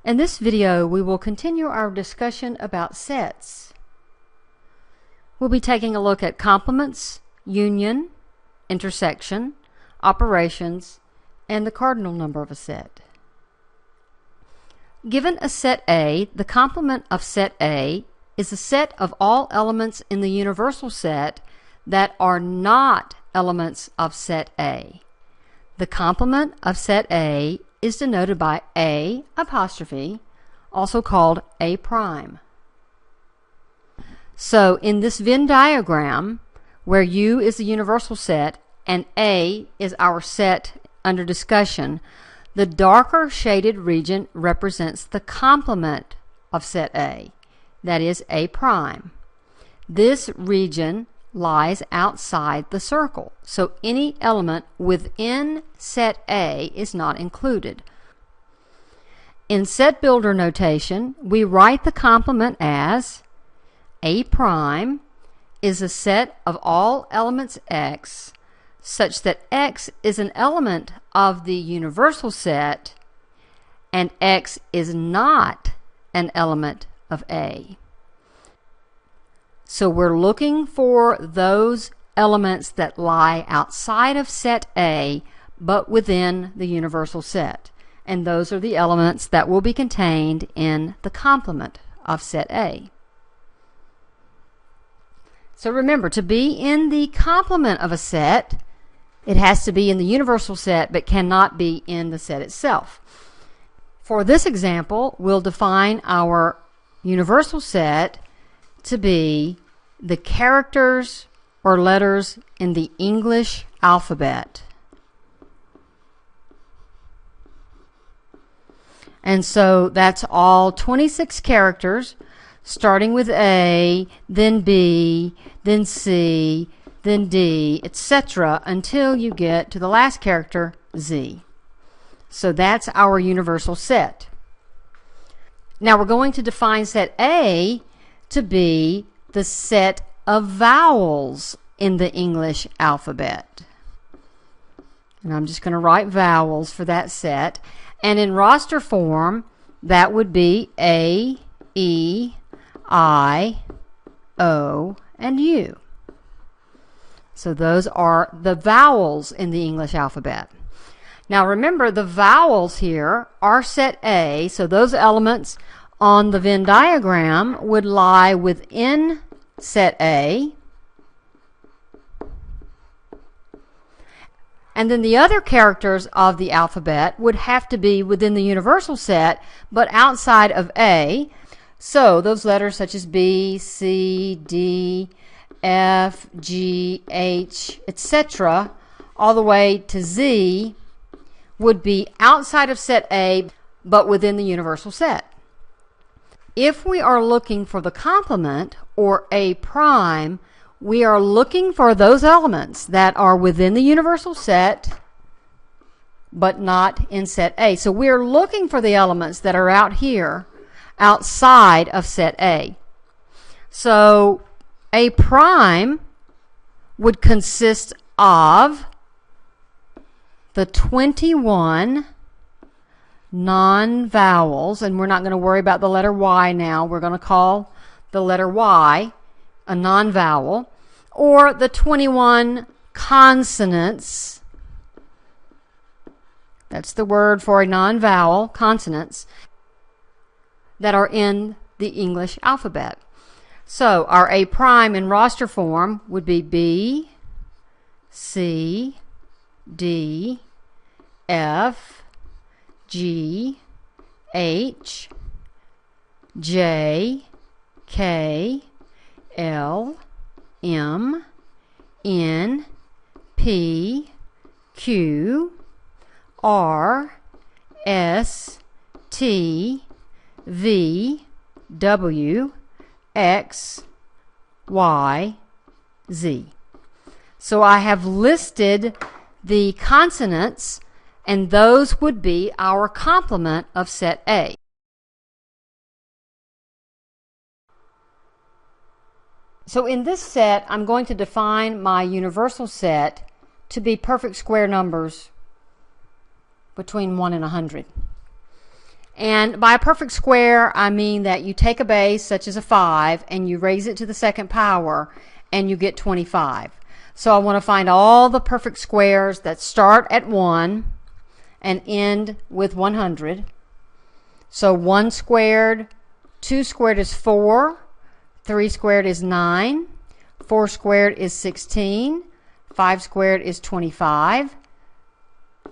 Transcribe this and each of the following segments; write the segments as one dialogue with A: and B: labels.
A: In this video, we will continue our discussion about sets. We'll be taking a look at complements, union, intersection, operations, and the cardinal number of a set. Given a set A, the complement of set A is a set of all elements in the universal set that are not elements of set A. The complement of set A is denoted by A apostrophe, also called A prime. So in this Venn diagram, where U is the universal set and A is our set under discussion, the darker shaded region represents the complement of set A, that is A prime. This region lies outside the circle, so any element within set A is not included. In set builder notation, we write the complement as A prime is a set of all elements X such that X is an element of the universal set and X is not an element of A. So we're looking for those elements that lie outside of set A but within the universal set. And those are the elements that will be contained in the complement of set A. So remember, to be in the complement of a set, it has to be in the universal set but cannot be in the set itself. For this example, we'll define our universal set to be the characters or letters in the English alphabet. And so that's all 26 characters, starting with A, then B, then C, then D, etc., until you get to the last character, Z. So that's our universal set. Now we're going to define set A to be the set of vowels in the English alphabet. And I'm just going to write vowels for that set. And in roster form, that would be A, E, I, O, and U. So those are the vowels in the English alphabet. Now remember, the vowels here are set A, so those elements on the Venn diagram would lie within set A. And then the other characters of the alphabet would have to be within the universal set, but outside of A. So those letters such as B, C, D, F, G, H, etc., all the way to Z, would be outside of set A, but within the universal set. If we are looking for the complement, or A prime, we are looking for those elements that are within the universal set, but not in set A. So we're looking for the elements that are out here, outside of set A. So A prime would consist of the 21 non-vowels, and we're not going to worry about the letter Y now. We're going to call the letter Y a non-vowel, or the 21 consonants. That's the word for a non-vowel, consonants, that are in the English alphabet. So our A prime in roster form would be B, C, D, F, G, H, J, K, L, M, N, P, Q, R, S, T, V, W, X, Y, Z. So I have listed the consonants, and those would be our complement of set A. So in this set, I'm going to define my universal set to be perfect square numbers between 1 and 100. And by a perfect square, I mean that you take a base, such as a 5, and you raise it to the second power, and you get 25. So I want to find all the perfect squares that start at 1 and end with 100. So 1 squared, 2 squared is 4, 3 squared is 9, 4 squared is 16, 5 squared is 25.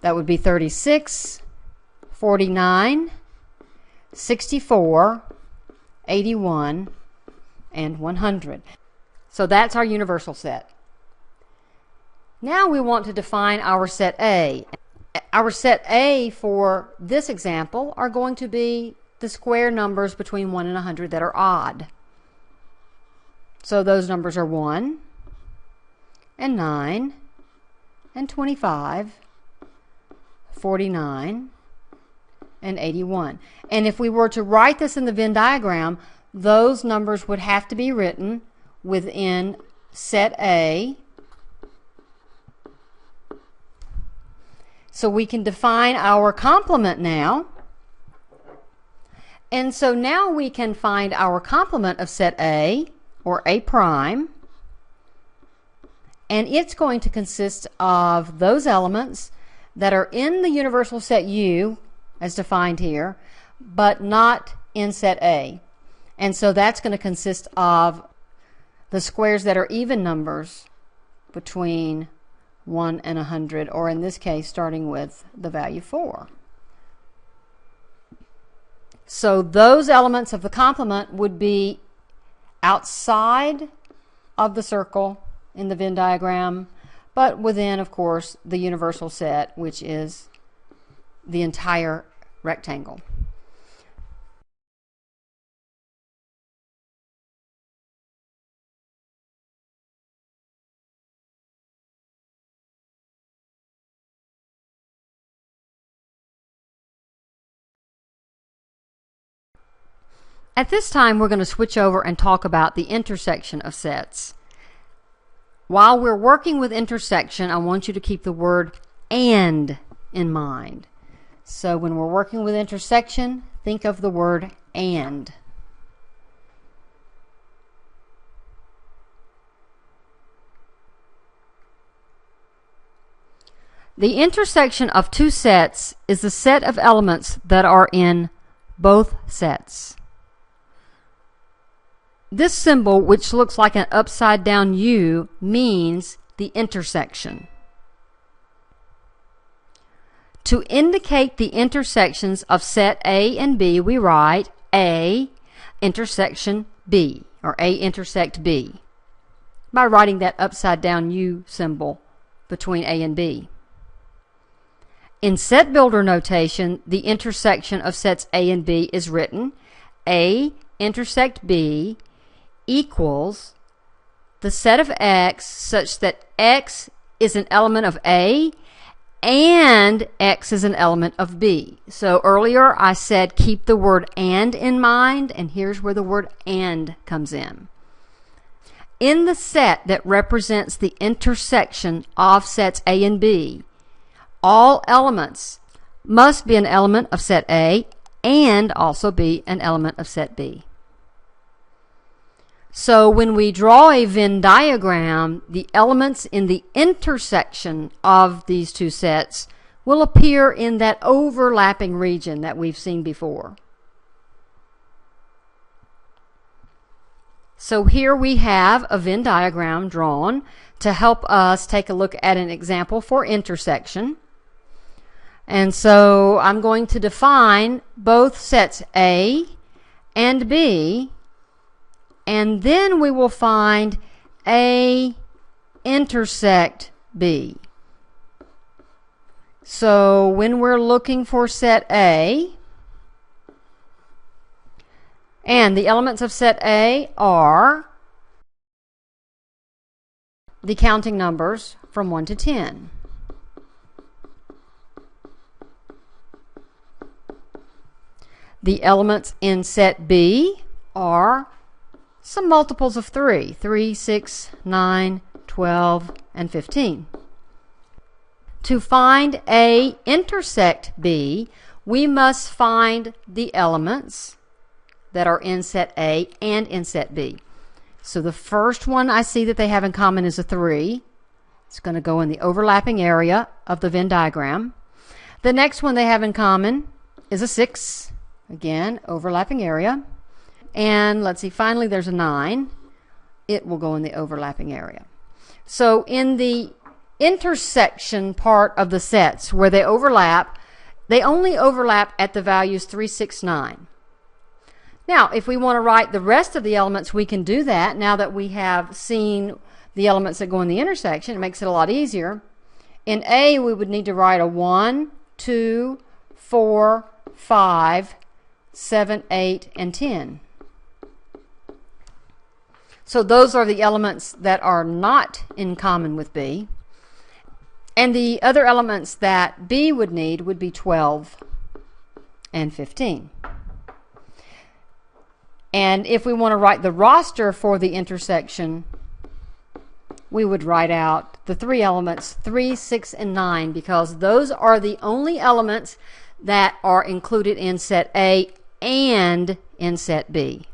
A: That would be 36, 49, 64, 81, and 100. So that's our universal set. Now we want to define our set A. Our set A for this example are going to be the square numbers between 1 and 100 that are odd. So those numbers are 1 and 9 and 25, 49, and 81. And if we were to write this in the Venn diagram, those numbers would have to be written within set A. So we can define our complement now. And so now we can find our complement of set A, or A prime. And it's going to consist of those elements that are in the universal set U, as defined here, but not in set A. And so that's going to consist of the squares that are even numbers between 1 and 100, or in this case, starting with the value 4. So those elements of the complement would be outside of the circle in the Venn diagram, but within, of course, the universal set, which is the entire rectangle. At this time, we're going to switch over and talk about the intersection of sets. While we're working with intersection, I want you to keep the word "and" in mind. So when we're working with intersection, think of the word "and." The intersection of two sets is the set of elements that are in both sets. This symbol, which looks like an upside down U, means the intersection. To indicate the intersections of set A and B, we write A intersection B, or A intersect B, by writing that upside down U symbol between A and B. In set builder notation, the intersection of sets A and B is written A intersect B equals the set of X such that X is an element of A and X is an element of B. So earlier I said keep the word "and" in mind, and here's where the word "and" comes in. In the set that represents the intersection of sets A and B, all elements must be an element of set A and also be an element of set B. So when we draw a Venn diagram, the elements in the intersection of these two sets will appear in that overlapping region that we've seen before. So here we have a Venn diagram drawn to help us take a look at an example for intersection. And so I'm going to define both sets A and B, and then we will find A intersect B. So when we're looking for set A, and the elements of set A are the counting numbers from 1 to 10. The elements in set B are some multiples of 3, 3, 6, 9, 12, and 15. To find A intersect B, we must find the elements that are in set A and in set B. So the first one I see that they have in common is a 3. It's going to go in the overlapping area of the Venn diagram. The next one they have in common is a 6. Again, overlapping area. And let's see, finally there's a 9. It will go in the overlapping area. So in the intersection part of the sets where they overlap, they only overlap at the values 3, 6, 9. Now, if we want to write the rest of the elements, we can do that. Now that we have seen the elements that go in the intersection, it makes it a lot easier. In A, we would need to write a 1, 2, 4, 5, 7, 8, and 10. So those are the elements that are not in common with B. And the other elements that B would need would be 12 and 15. And if we want to write the roster for the intersection, we would write out the 3 elements, 3, 6, and 9, because those are the only elements that are included in set A and in set B.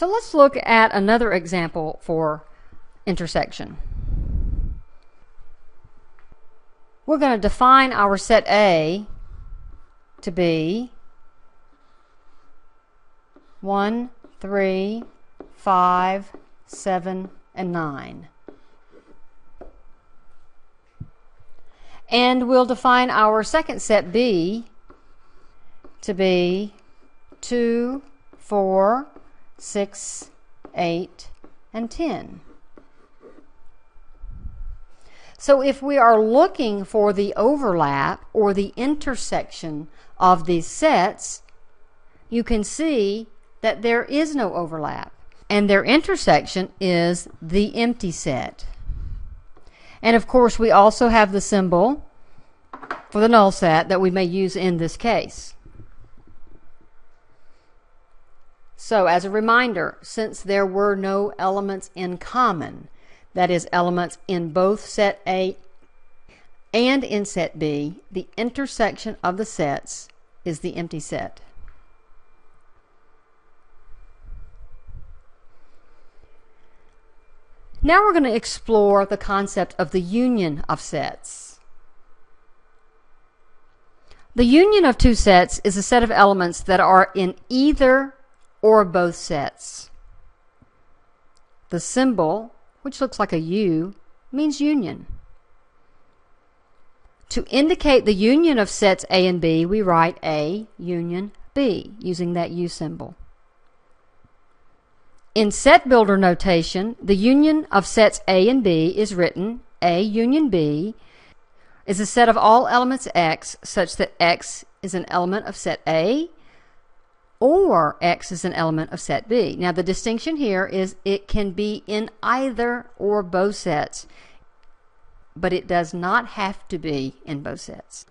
A: So let's look at another example for intersection. We're going to define our set A to be 1, 3, 5, 7, and 9. And we'll define our second set B to be 2, 4, 6, 8, and 10. So if we are looking for the overlap or the intersection of these sets, you can see that there is no overlap, and their intersection is the empty set. And of course, we also have the symbol for the null set that we may use in this case. So as a reminder, since there were no elements in common, that is, elements in both set A and in set B, the intersection of the sets is the empty set. Now we're going to explore the concept of the union of sets. The union of two sets is a set of elements that are in either or both sets. The symbol, which looks like a U, means union. To indicate the union of sets A and B, we write A union B using that U symbol. In set builder notation, the union of sets A and B is written A union B is a set of all elements X such that X is an element of set A or X is an element of set B. Now the distinction here is it can be in either or both sets, but it does not have to be in both sets.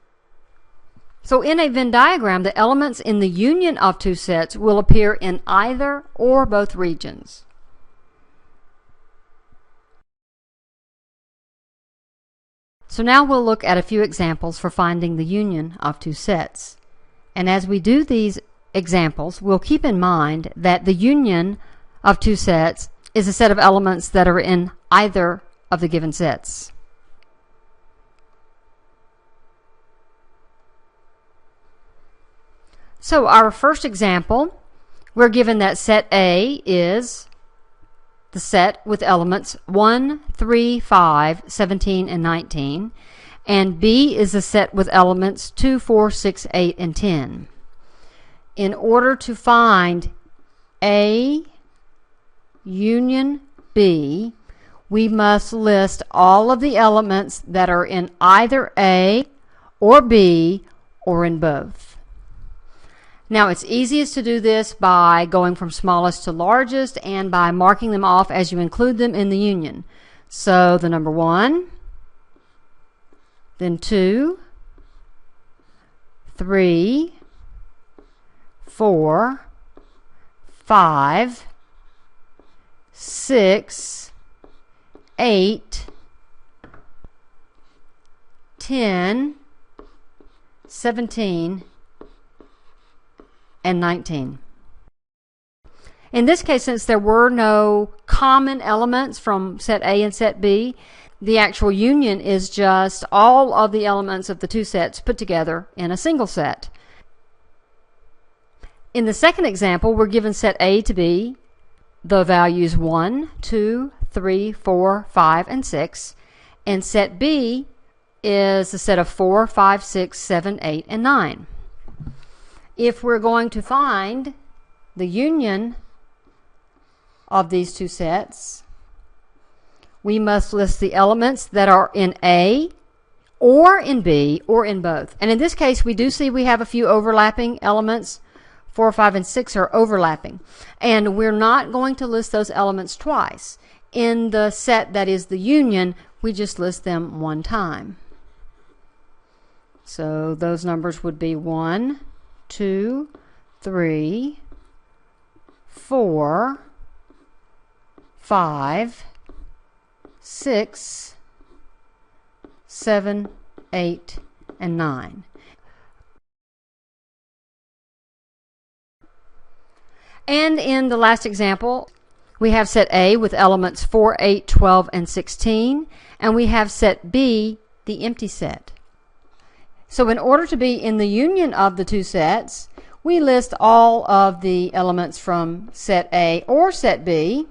A: So in a Venn diagram, the elements in the union of two sets will appear in either or both regions. So now we'll look at a few examples for finding the union of two sets. And as we do these examples, we'll keep in mind that the union of two sets is a set of elements that are in either of the given sets. So our first example, we're given that set A is the set with elements 1, 3, 5, 17, and 19, and B is the set with elements 2, 4, 6, 8, and 10. In order to find A union B, we must list all of the elements that are in either A or B or in both. Now it's easiest to do this by going from smallest to largest and by marking them off as you include them in the union. So the number 1, then 2, 3, 4, 5, 6, 8, 10, 17, and 19. In this case, since there were no common elements from set A and set B, the actual union is just all of the elements of the two sets put together in a single set. In the second example, we're given set A to be the values 1, 2, 3, 4, 5, and 6, and set B is the set of 4, 5, 6, 7, 8, and 9. If we're going to find the union of these two sets, we must list the elements that are in A or in B or in both. And in this case, we do see we have a few overlapping elements. 4, 5, and 6 are overlapping. And we're not going to list those elements twice. In the set that is the union, we just list them one time. So those numbers would be 1, 2, 3, 4, 5, 6, 7, 8, and 9. And in the last example, we have set A with elements 4, 8, 12, and 16, and we have set B, the empty set. So in order to be in the union of the two sets, we list all of the elements from set A or set B.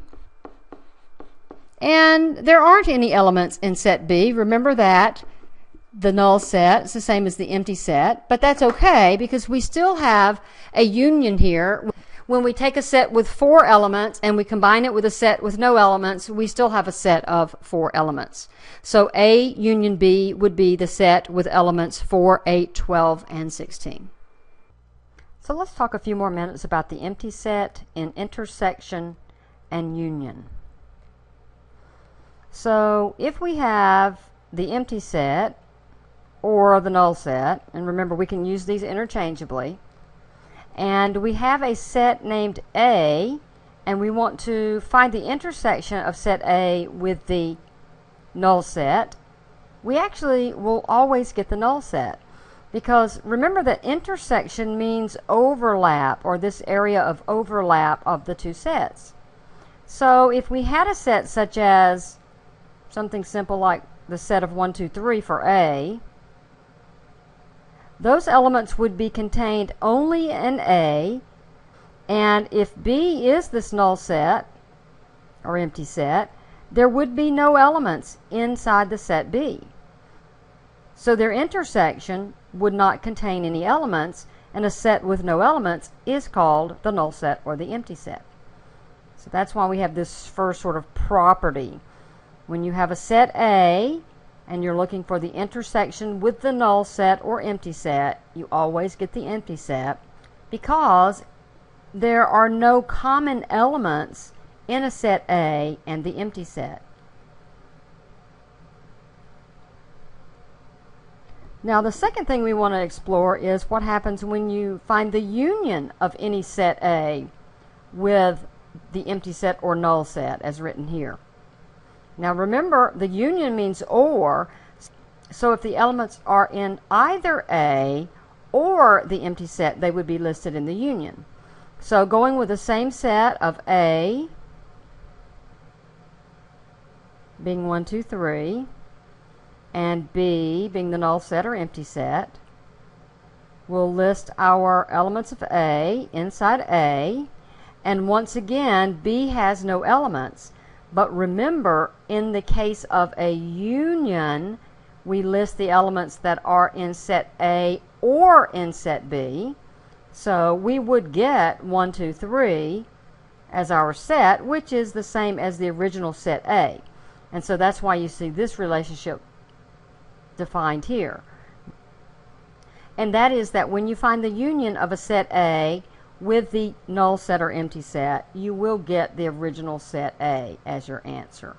A: And there aren't any elements in set B. Remember that. The null set is the same as the empty set, but that's okay because we still have a union here. When we take a set with 4 elements and we combine it with a set with no elements, we still have a set of 4 elements. So A union B would be the set with elements 4, 8, 12, and 16. So let's talk a few more minutes about the empty set in intersection and union. So if we have the empty set or the null set, and remember we can use these interchangeably, and we have a set named A, and we want to find the intersection of set A with the null set, we actually will always get the null set. Because remember that intersection means overlap, or this area of overlap of the two sets. So if we had a set such as something simple like the set of 1, 2, 3 for A, those elements would be contained only in A, and if B is this null set, or empty set, there would be no elements inside the set B. So their intersection would not contain any elements, and a set with no elements is called the null set or the empty set. So that's why we have this first sort of property. When you have a set A, and you're looking for the intersection with the null set or empty set, you always get the empty set because there are no common elements in a set A and the empty set. Now the second thing we want to explore is what happens when you find the union of any set A with the empty set or null set as written here. Now remember, the union means or, so if the elements are in either A or the empty set, they would be listed in the union. So going with the same set of A being 1, 2, 3, and B being the null set or empty set, we'll list our elements of A inside A, and once again, B has no elements. But remember, in the case of a union, we list the elements that are in set A or in set B. So we would get 1, 2, 3 as our set, which is the same as the original set A. And so that's why you see this relationship defined here. And that is that when you find the union of a set A with the null set or empty set, you will get the original set A as your answer.